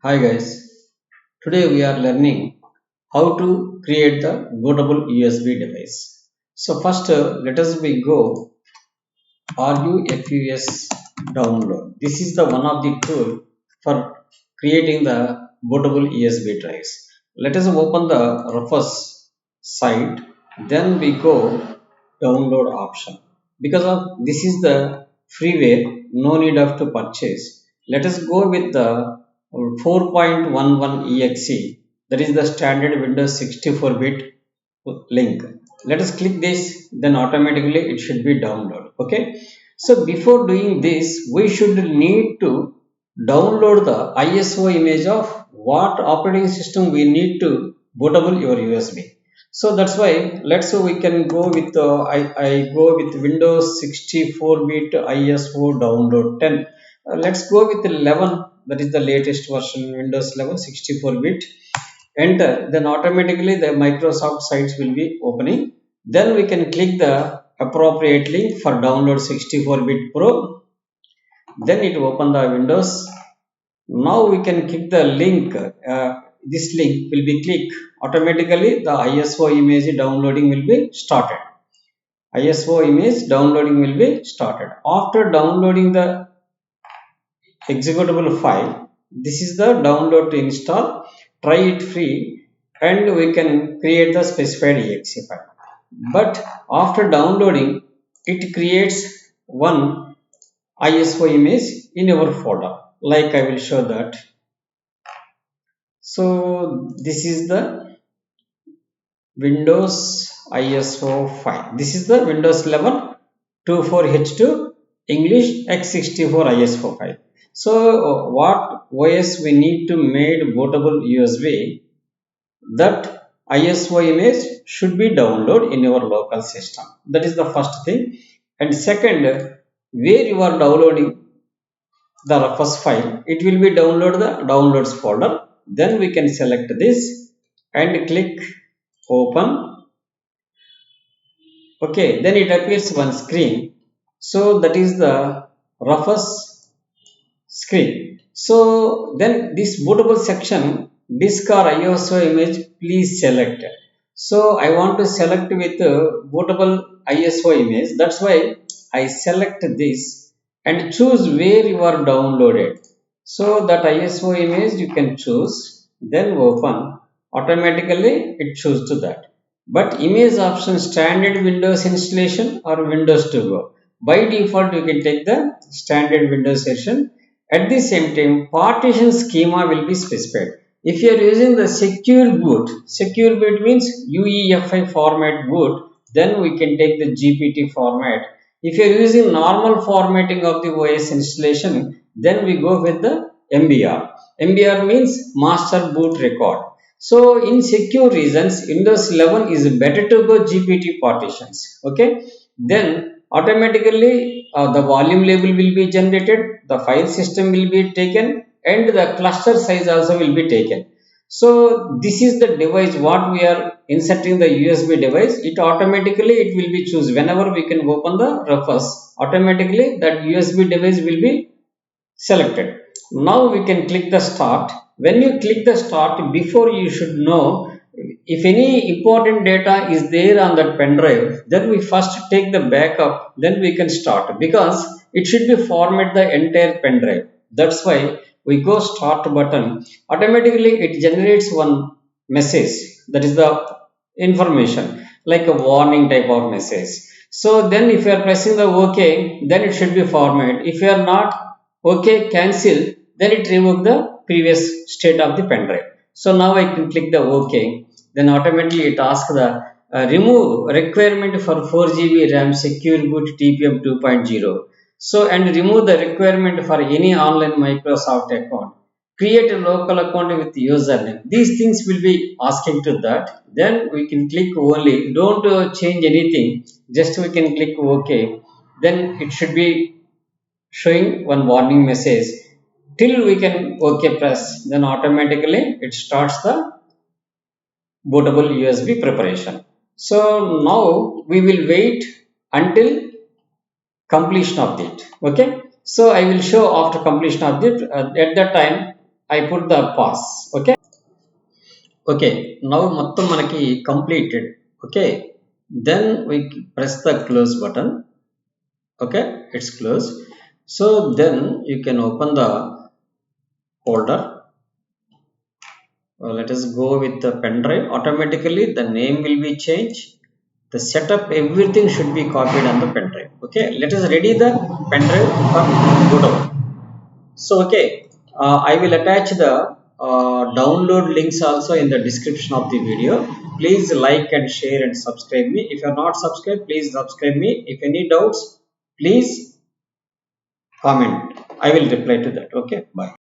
Hi guys, today we are learning how to create the bootable USB device. So first let us we go RUFUS download. This is the one of the tool for creating the bootable USB drives. Let us open the Rufus site, then we go download option. Because of this is the freeware, no need of to purchase. Let us go with the 4.11 exe, that is the standard Windows 64-bit link. Let us click this, then automatically it should be download. Okay, so before doing this we should need to download the ISO image of what operating system we need to bootable your USB. So that's why let's say we can go with I go with Windows 64-bit ISO download 10. Let's go with 11, that is the latest version Windows 11 64-bit. Enter, then automatically the Microsoft sites will be opening. Then we can click the appropriate link for download 64-bit Pro. Then it will open the Windows. Now we can click the link. This link will be clicked. Automatically the ISO image downloading will be started. ISO image downloading will be started. After downloading the executable file, this is the download to install. Try it free and we can create the specified exe file. But after downloading, it creates one ISO image in your folder. Like I will show that. So this is the Windows ISO file. This is the Windows 11 24H2 English x64 ISO file. So what OS we need to make bootable USB, that ISO image should be downloaded in your local system. That is the first thing. And second, where you are downloading the first file, it will be download the downloads folder. Then we can select this and click open. Okay, then it appears one screen. So that is the roughest screen. So then this bootable section, disk or ISO image, please select. So I want to select with bootable ISO image. That's why I select this and choose where you are downloaded. So that ISO image you can choose, then open. Automatically it choose to that. But image option standard Windows installation or Windows to go. By default you can take the standard Windows version. At the same time, partition schema will be specified. If you are using the secure boot means UEFI format boot, then we can take the GPT format. If you are using normal formatting of the OS installation, then we go with the MBR. MBR means master boot record. So in secure reasons, Windows 11 is better to go GPT partitions. Okay, then automatically the volume label will be generated, the file system will be taken, and the cluster size also will be taken. So this is the device what we are inserting the USB device. It automatically it will be choose whenever we can open the reference. Automatically that USB device will be selected. Now we can click the start. When you click the start, before you should know if any important data is there on that pen drive, then we first take the backup, then we can start, because it should be format the entire pen drive. That's why we go start button. Automatically it generates one message, that is the information like a warning type of message. So then if you are pressing the OK, then it should be format. If you are not OK, cancel, then it revoke the previous state of the pen drive. So now I can click the OK. Then automatically it asks the remove requirement for 4 GB RAM secure boot TPM 2.0. So and remove the requirement for any online Microsoft account. Create a local account with username. These things will be asking to that. Then we can click only. Don't change anything. Just we can click OK. Then it should be showing one warning message. Till we can OK press. Then automatically it starts the bootable USB preparation. So now we will wait until completion of it. Okay. So I will show after completion of it. At that time I put the pause. Okay. Okay, now మొత్తం మనకి completed. Okay, then we press the close button. Okay, it's closed. So then you can open the folder. Let us go with the pen drive. Automatically the name will be changed, the setup, everything should be copied on the pen drive. Okay, let us ready the pen drive for Bootable. So okay, I will attach the download links also in the description of the video. Please like and share and subscribe me. If you are not subscribed, please subscribe me. If any doubts, please comment. I will reply to that. Okay, bye.